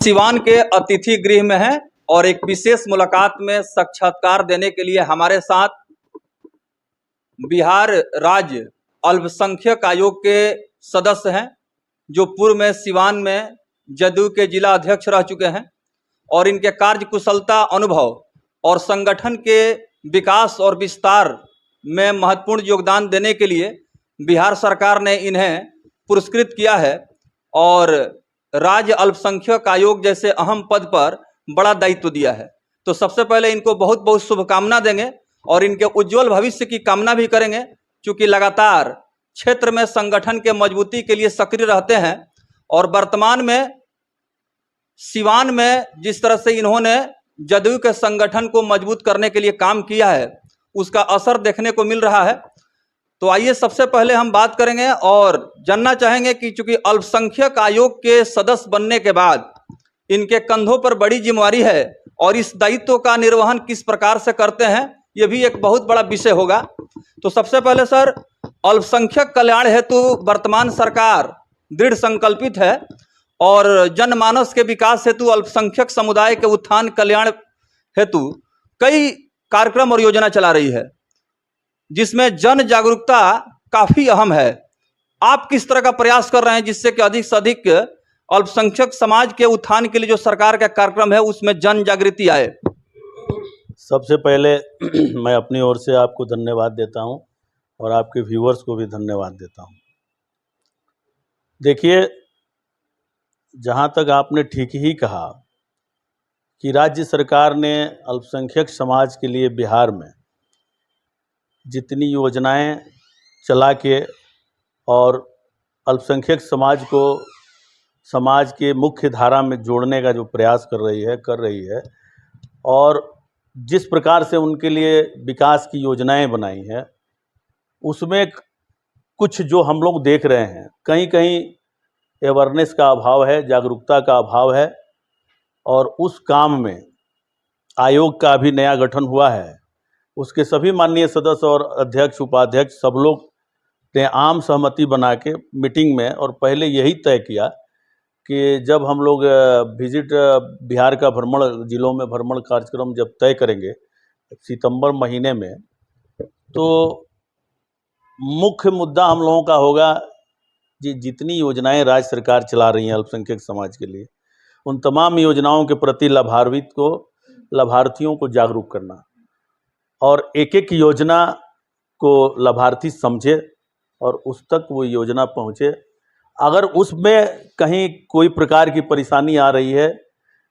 सिवान के अतिथि गृह में हैं और एक विशेष मुलाकात में साक्षात्कार देने के लिए हमारे साथ बिहार राज्य अल्पसंख्यक आयोग के सदस्य हैं, जो पूर्व में सिवान में जदयू के जिला अध्यक्ष रह चुके हैं और इनके कार्य कुशलता, अनुभव और संगठन के विकास और विस्तार में महत्वपूर्ण योगदान देने के लिए बिहार सरकार ने इन्हें पुरस्कृत किया है और राज्य अल्पसंख्यक आयोग जैसे अहम पद पर बड़ा दायित्व दिया है। तो सबसे पहले इनको बहुत बहुत शुभकामना देंगे और इनके उज्जवल भविष्य की कामना भी करेंगे, क्योंकि लगातार क्षेत्र में संगठन के मजबूती के लिए सक्रिय रहते हैं और वर्तमान में सिवान में जिस तरह से इन्होंने जदयू के संगठन को मजबूत करने के लिए काम किया है, उसका असर देखने को मिल रहा है। तो आइए सबसे पहले हम बात करेंगे और जानना चाहेंगे कि चूंकि अल्पसंख्यक आयोग के सदस्य बनने के बाद इनके कंधों पर बड़ी जिम्मेवारी है और इस दायित्व का निर्वहन किस प्रकार से करते हैं, ये भी एक बहुत बड़ा विषय होगा। तो सबसे पहले सर, अल्पसंख्यक कल्याण हेतु वर्तमान सरकार दृढ़ संकल्पित है और जनमानस के विकास हेतु अल्पसंख्यक समुदाय के उत्थान कल्याण हेतु कई कार्यक्रम और योजना चला रही है, जिसमें जन जागरूकता काफी अहम है। आप किस तरह का प्रयास कर रहे हैं जिससे कि अधिक से अधिक अल्पसंख्यक समाज के उत्थान के लिए जो सरकार का कार्यक्रम है उसमें जन जागृति आए? सबसे पहले मैं अपनी ओर से आपको धन्यवाद देता हूं और आपके व्यूअर्स को भी धन्यवाद देता हूं। देखिए, जहां तक आपने ठीक ही कहा कि राज्य सरकार ने अल्पसंख्यक समाज के लिए बिहार में जितनी योजनाएं चला के और अल्पसंख्यक समाज को समाज के मुख्य धारा में जोड़ने का जो प्रयास कर रही है और जिस प्रकार से उनके लिए विकास की योजनाएं बनाई हैं, उसमें कुछ जो हम लोग देख रहे हैं, कहीं कहीं अवेयरनेस का अभाव है, जागरूकता का अभाव है और उस काम में आयोग का भी नया गठन हुआ है। उसके सभी माननीय सदस्य और अध्यक्ष, उपाध्यक्ष सब लोग ने आम सहमति बना के मीटिंग में और पहले यही तय किया कि जब हम लोग विजिट बिहार का भ्रमण, जिलों में भ्रमण कार्यक्रम जब तय करेंगे सितंबर महीने में, तो मुख्य मुद्दा हम लोगों का होगा जितनी योजनाएं राज्य सरकार चला रही हैं अल्पसंख्यक समाज के लिए, उन तमाम योजनाओं के प्रति लाभार्थियों को जागरूक करना और एक एक योजना को लाभार्थी समझे और उस तक वो योजना पहुँचे। अगर उसमें कहीं कोई प्रकार की परेशानी आ रही है,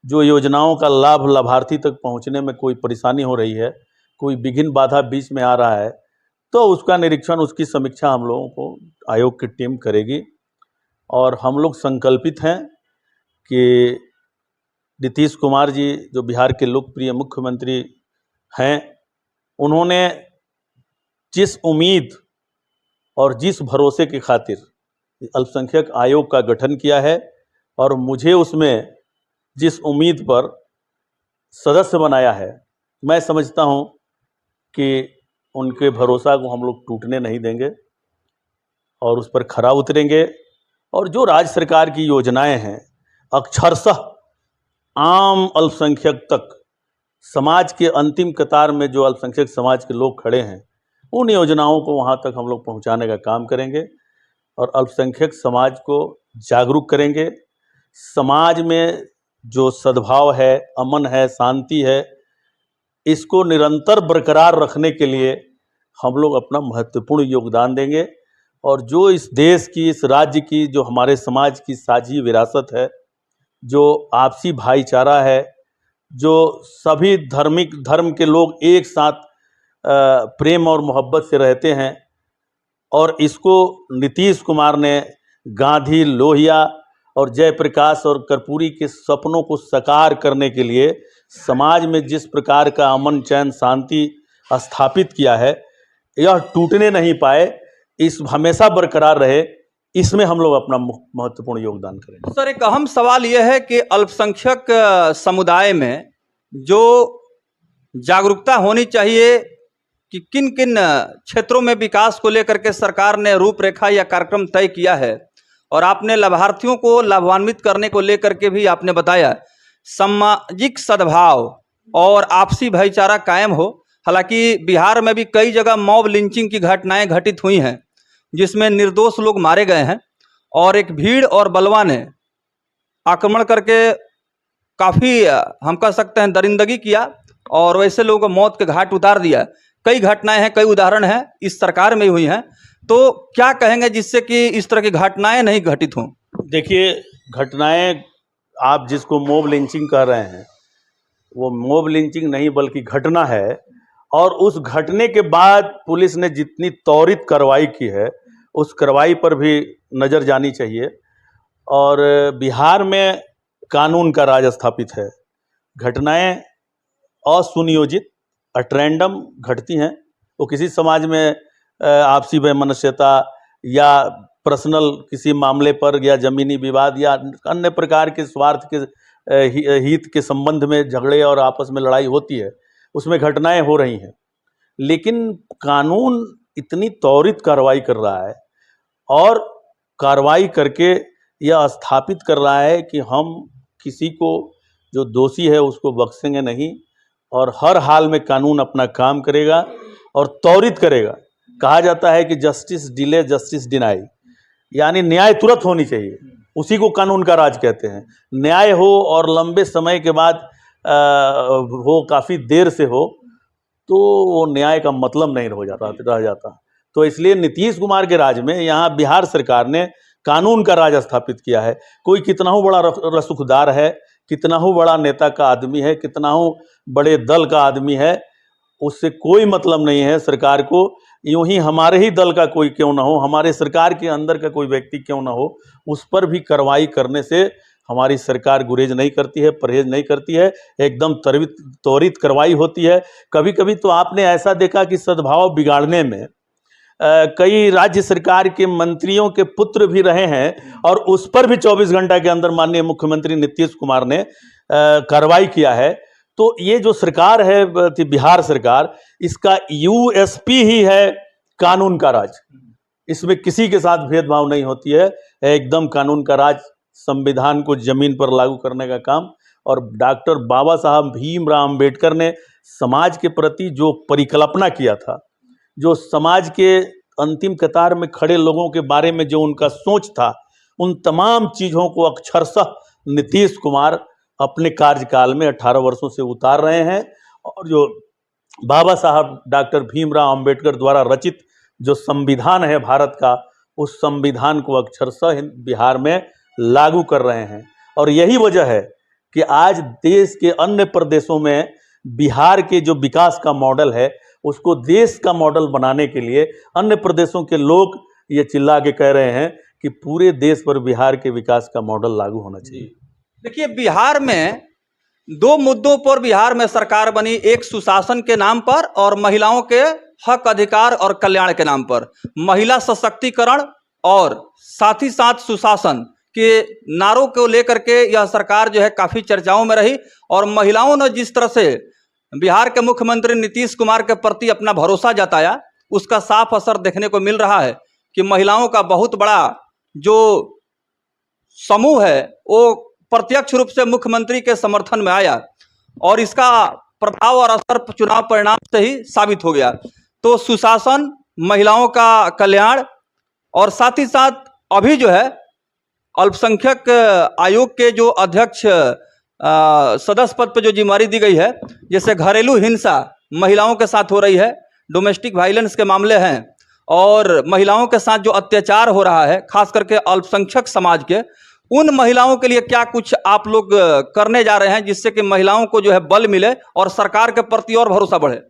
जो योजनाओं का लाभ लाभार्थी तक पहुँचने में कोई परेशानी हो रही है, कोई विघ्न बाधा बीच में आ रहा है, तो उसका निरीक्षण, उसकी समीक्षा हम लोगों को आयोग की टीम करेगी। और हम लोग संकल्पित हैं कि नीतीश कुमार जी जो बिहार के लोकप्रिय मुख्यमंत्री हैं, उन्होंने जिस उम्मीद और जिस भरोसे की खातिर अल्पसंख्यक आयोग का गठन किया है और मुझे उसमें जिस उम्मीद पर सदस्य बनाया है, मैं समझता हूं कि उनके भरोसा को हम लोग टूटने नहीं देंगे और उस पर खरा उतरेंगे। और जो राज्य सरकार की योजनाएं हैं, अक्षरशः आम अल्पसंख्यक तक, समाज के अंतिम कतार में जो अल्पसंख्यक समाज के लोग खड़े हैं, उन योजनाओं को वहां तक हम लोग पहुंचाने का काम करेंगे और अल्पसंख्यक समाज को जागरूक करेंगे। समाज में जो सद्भाव है, अमन है, शांति है, इसको निरंतर बरकरार रखने के लिए हम लोग अपना महत्वपूर्ण योगदान देंगे। और जो इस देश की, इस राज्य की, जो हमारे समाज की साझी विरासत है, जो आपसी भाईचारा है, जो सभी धर्म के लोग एक साथ प्रेम और मोहब्बत से रहते हैं, और इसको नीतीश कुमार ने गांधी, लोहिया और जयप्रकाश और कर्पूरी के सपनों को साकार करने के लिए समाज में जिस प्रकार का अमन, चैन, शांति स्थापित किया है, यह टूटने नहीं पाए, इस हमेशा बरकरार रहे, इसमें हम लोग अपना महत्वपूर्ण योगदान करेंगे। सर, एक अहम सवाल यह है कि अल्पसंख्यक समुदाय में जो जागरूकता होनी चाहिए कि किन किन क्षेत्रों में विकास को लेकर के सरकार ने रूपरेखा या कार्यक्रम तय किया है और आपने लाभार्थियों को लाभान्वित करने को लेकर के भी आपने बताया सामाजिक सद्भाव और आपसी भाईचारा कायम हो। हालांकि बिहार में भी कई जगह मॉब लिंचिंग की घटनाएं घटित हुई हैं जिसमें निर्दोष लोग मारे गए हैं और एक भीड़ और बलवा ने आक्रमण करके काफ़ी हम कह सकते हैं दरिंदगी किया और वैसे लोगों को मौत के घाट उतार दिया। कई घटनाएं हैं, कई उदाहरण हैं, इस सरकार में हुई हैं। तो क्या कहेंगे जिससे कि इस तरह की घटनाएं नहीं घटित हों? देखिए, घटनाएं आप जिसको मॉब लिंचिंग कह रहे हैं वो मॉब लिंचिंग नहीं बल्कि घटना है, और उस घटने के बाद पुलिस ने जितनी त्वरित कार्रवाई की है उस कार्रवाई पर भी नज़र जानी चाहिए। और बिहार में कानून का राज स्थापित है। घटनाएं असुनियोजित अटरैंडम घटती हैं, वो किसी समाज में आपसी वैमनस्यता या पर्सनल किसी मामले पर या ज़मीनी विवाद या अन्य प्रकार के स्वार्थ के हित के संबंध में झगड़े और आपस में लड़ाई होती है, उसमें घटनाएं हो रही हैं। लेकिन कानून इतनी त्वरित कार्रवाई कर रहा है और कार्रवाई करके यह स्थापित कर रहा है कि हम किसी को जो दोषी है उसको बख्शेंगे नहीं और हर हाल में कानून अपना काम करेगा और त्वरित करेगा। कहा जाता है कि जस्टिस डिले जस्टिस डिनाई, यानी न्याय तुरंत होनी चाहिए, उसी को कानून का राज कहते हैं। न्याय हो और लंबे समय के बाद हो, काफ़ी देर से हो, तो वो न्याय का मतलब नहीं रह जाता। तो इसलिए नीतीश कुमार के राज में यहाँ बिहार सरकार ने कानून का राज स्थापित किया है। कोई कितना हो बड़ा रसूखदार है, कितना हो बड़ा नेता का आदमी है, कितना हो बड़े दल का आदमी है, उससे कोई मतलब नहीं है सरकार को। यूं ही हमारे ही दल का कोई क्यों ना हो, हमारे सरकार के अंदर का कोई व्यक्ति क्यों ना हो, उस पर भी कार्रवाई करने से हमारी सरकार गुरेज नहीं करती है, परहेज नहीं करती है, एकदम त्वरित कार्रवाई होती है। कभी कभी तो आपने ऐसा देखा कि सद्भाव बिगाड़ने में कई राज्य सरकार के मंत्रियों के पुत्र भी रहे हैं और उस पर भी 24 घंटा के अंदर माननीय मुख्यमंत्री नीतीश कुमार ने कार्रवाई किया है। तो ये जो सरकार है बिहार सरकार, इसका यूएसपी ही है कानून का राज। इसमें किसी के साथ भेदभाव नहीं होती है, एकदम कानून का राज, संविधान को जमीन पर लागू करने का काम। और डॉक्टर बाबा साहब भीमराव अंबेडकर ने समाज के प्रति जो परिकल्पना किया था, जो समाज के अंतिम कतार में खड़े लोगों के बारे में जो उनका सोच था, उन तमाम चीज़ों को अक्षरशः नीतीश कुमार अपने कार्यकाल में 18 वर्षों से उतार रहे हैं। और जो बाबा साहब डॉक्टर भीमराव अंबेडकर द्वारा रचित जो संविधान है भारत का, उस संविधान को अक्षरशः बिहार में लागू कर रहे हैं। और यही वजह है कि आज देश के अन्य प्रदेशों में बिहार के जो विकास का मॉडल है उसको देश का मॉडल बनाने के लिए अन्य प्रदेशों के लोग ये चिल्ला के कह रहे हैं कि पूरे देश पर बिहार के विकास का मॉडल लागू होना चाहिए। देखिए, बिहार में दो मुद्दों पर बिहार में सरकार बनी, एक सुशासन के नाम पर और महिलाओं के हक अधिकार और कल्याण के नाम पर। महिला सशक्तिकरण और साथ ही साथ सुशासन के नारों को लेकर के यह सरकार जो है काफ़ी चर्चाओं में रही और महिलाओं ने जिस तरह से बिहार के मुख्यमंत्री नीतीश कुमार के प्रति अपना भरोसा जताया, उसका साफ असर देखने को मिल रहा है कि महिलाओं का बहुत बड़ा जो समूह है वो प्रत्यक्ष रूप से मुख्यमंत्री के समर्थन में आया और इसका प्रभाव और असर चुनाव परिणाम से ही साबित हो गया। तो सुशासन, महिलाओं का कल्याण और साथ ही साथ अभी जो है अल्पसंख्यक आयोग के जो अध्यक्ष सदस्य पद पर जो जिम्मेदारी दी गई है, जैसे घरेलू हिंसा महिलाओं के साथ हो रही है, डोमेस्टिक वायलेंस के मामले हैं और महिलाओं के साथ जो अत्याचार हो रहा है खास करके अल्पसंख्यक समाज के, उन महिलाओं के लिए क्या कुछ आप लोग करने जा रहे हैं जिससे कि महिलाओं को जो है बल मिले और सरकार के प्रति और भरोसा बढ़े?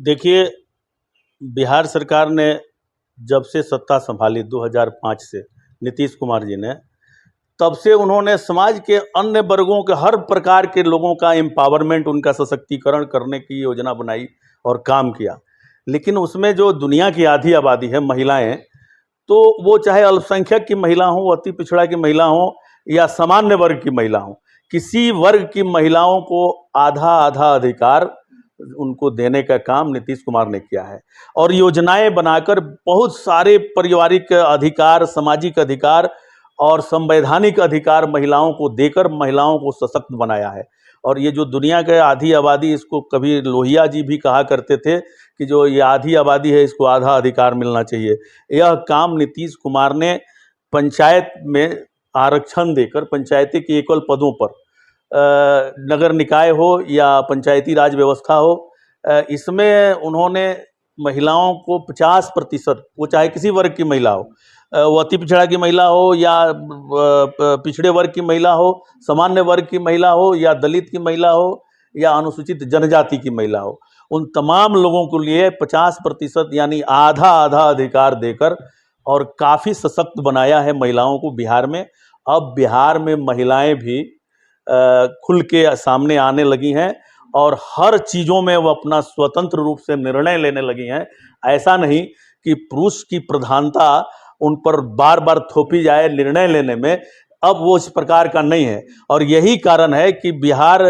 देखिए, बिहार सरकार ने जब से सत्ता संभाली 2005 से नीतीश कुमार जी ने, तब से उन्होंने समाज के अन्य वर्गों के हर प्रकार के लोगों का एम्पावरमेंट, उनका सशक्तिकरण करने की योजना बनाई और काम किया। लेकिन उसमें जो दुनिया की आधी आबादी है महिलाएं, तो वो चाहे अल्पसंख्यक की महिला हो, अति पिछड़ा की महिला हो या सामान्य वर्ग की महिला हो, किसी वर्ग की महिलाओं को आधा आधा अधिकार उनको देने का काम नीतीश कुमार ने किया है। और योजनाएं बनाकर बहुत सारे पारिवारिक अधिकार, सामाजिक अधिकार और संवैधानिक अधिकार महिलाओं को देकर महिलाओं को सशक्त बनाया है। और ये जो दुनिया के आधी आबादी, इसको कभी लोहिया जी भी कहा करते थे कि जो ये आधी आबादी है इसको आधा अधिकार मिलना चाहिए। यह काम नीतीश कुमार ने पंचायत में आरक्षण देकर पंचायती के एकल पदों पर, नगर निकाय हो या पंचायती राज व्यवस्था हो, इसमें उन्होंने महिलाओं को 50%, वो चाहे किसी वर्ग की महिला हो, वो अति पिछड़ा की महिला हो या पिछड़े वर्ग की महिला हो, सामान्य वर्ग की महिला हो या दलित की महिला हो या अनुसूचित जनजाति की महिला हो, उन तमाम लोगों के लिए 50% यानी आधा आधा अधिकार देकर और काफ़ी सशक्त बनाया है महिलाओं को बिहार में। अब बिहार में महिलाएं भी खुल के सामने आने लगी हैं और हर चीज़ों में वो अपना स्वतंत्र रूप से निर्णय लेने लगी हैं। ऐसा नहीं कि पुरुष की प्रधानता उन पर बार बार थोपी जाए निर्णय लेने में, अब वो इस प्रकार का नहीं है। और यही कारण है कि बिहार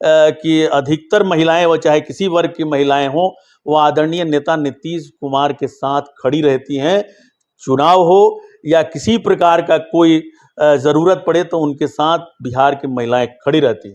की अधिकतर महिलाएं, वो चाहे किसी वर्ग की महिलाएं हों, वो आदरणीय नेता नीतीश कुमार के साथ खड़ी रहती हैं। चुनाव हो या किसी प्रकार का कोई ज़रूरत पड़े तो उनके साथ बिहार की महिलाएं खड़ी रहती हैं।